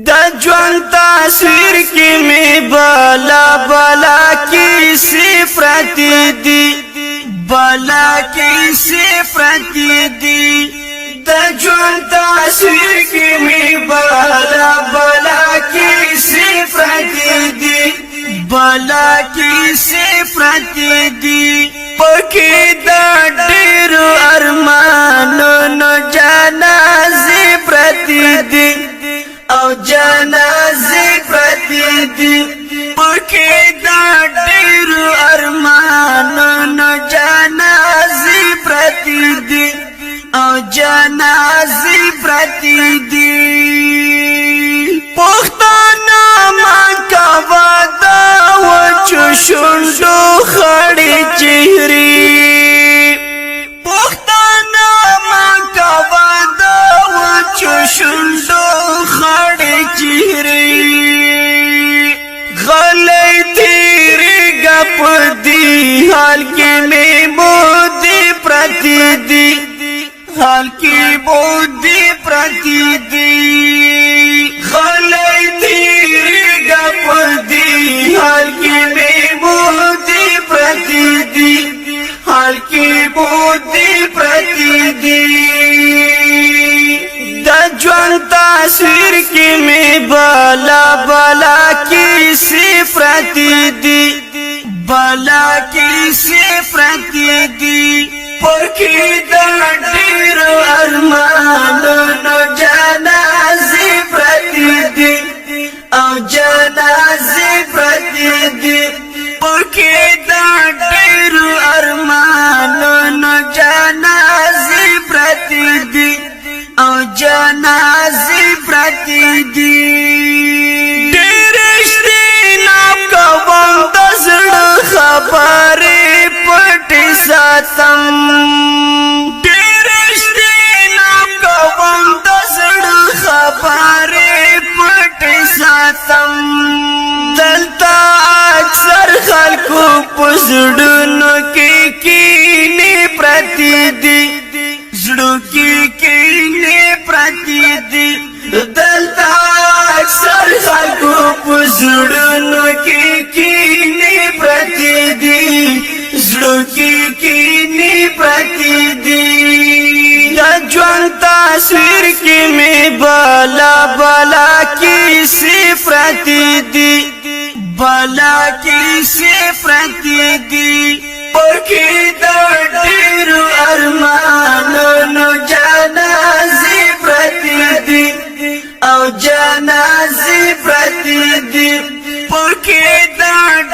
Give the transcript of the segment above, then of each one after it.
द ژوند تصویر کی می بالا بالا کی صفات دی بالا کی صفات دی د ژوند تصویر کی می بالا بالا کی صفات دی بالا کی صفات دی پکې د ډېر ارمانونو جنازې پرتې دي او جنازې پرتې دي پکې د ډېر ارمانونو جنازې پرتې دي او جنازې پرتې دي پښتانه مان کوه د وچو شونډو خړې چهرې پښتانه مان کوه د وچو شونډو خړې چهرې غلې تیرېږه په دې حال کې مې مودې پرتې دي حال کې مودې پرتې دي غلې تیرېږه په دې حال کې مې مودې پرتې دي حال کې مودې پرتې دي د ژوند تصویر کی می بالا بالا کی صفات دی بالا کی صفات دی پکې د ډېر ارمانونو جنازې پرتې دي او جنازې پرتې دي پکې د ډېر ارمانونو جنازې پرتې دي او جنازې پرتې دي ډېر اشتناب کوم د زړه خبرې پټې ساتم ډېر اشتناب کوم د زړه خبرې پټې ساتم دلته اکثر خلکو په زړونو کې کینې پرتې دي زړو کې کینې پرتې دي دلته اکثر خلکو په زړونو کې کینې پرتې دي زړو کې کینې پرتې دي د ژوند تصویر کې مې بالا بالا کې صفات دي بالا کې صفات دي پکې د ډېر ارمانونو جنازې پرتې دي او جنازې پرتې دي پکې د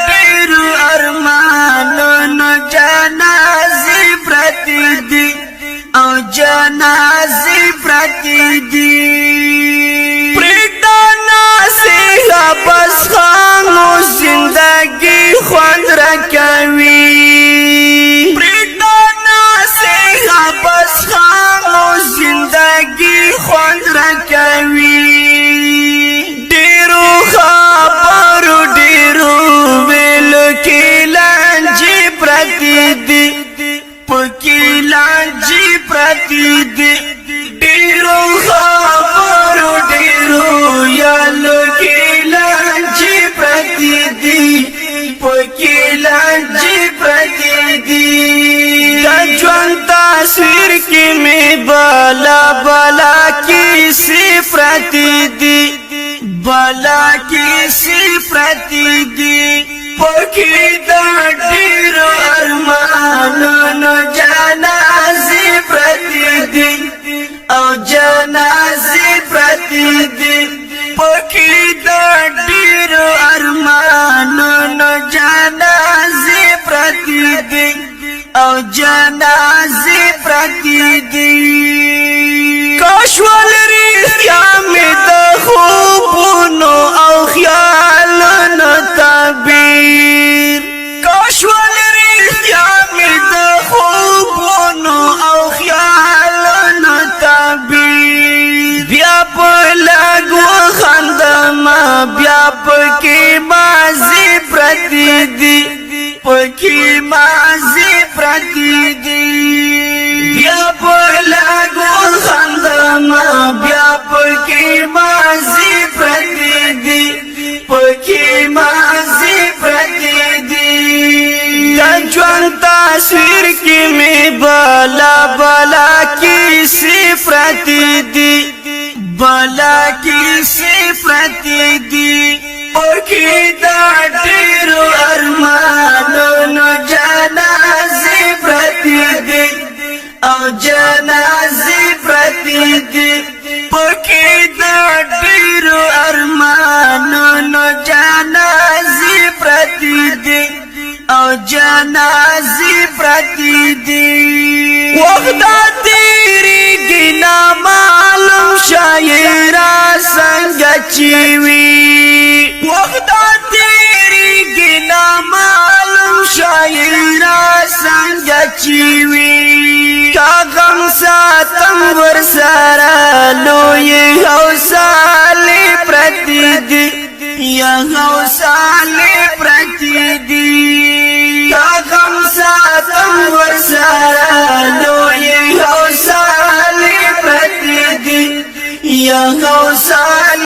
ډېر ارمانونو جنازې پرتې دي او جنازې پرتې دي پرېږده نصیحه بس خامو زندګي خوند راکوي پرېږده نصیحه بس خامو زندګي خوند راکوي ډېرو خبرو ډېرو ویلو کې لانجې پرتې دي پکې لانجې پرتې دي ډېرو خبرو ډېرو یالو کې لانجې پرتې دي پکې لانجې پرتې دي د ژوند تصویر کې مې بالا بالا کې صفات دي بالا کې صفات دي پکې د ډېر ارمانونو جنازې پرتې دي او جنازې پرتې دي پکې د ډېر ارمانونو جنازې پرتې دي او جنازې پرتې دي کاش ولرښتیا مې د خوبونو او خیالونو تعبیر کاش ولرښتیا مې د خوبونو او خیالونو تعبیر بیا په में बला बला किसी प्रतिदी बला किसी प्रतिदी ओखी दाटिरो अरमानो न जनाज़े प्रतिदी औ जनाज़े प्रतिदी ओखी दाटिरो अरमानो न जनाज़े प्रतिदी औ जनाज़े प्रतिदी वख्ता तेरी गिना मालूम शायरा संग चीवी वख्ता तेरी गिना मालूम शायरा संग चीवी का गम सातम वर्षारा लो ये हौसाले प्रतिदी या हौसाले प्रतिदी का गम सातम वर्षारा लो ये हौसाले प्रतिदी या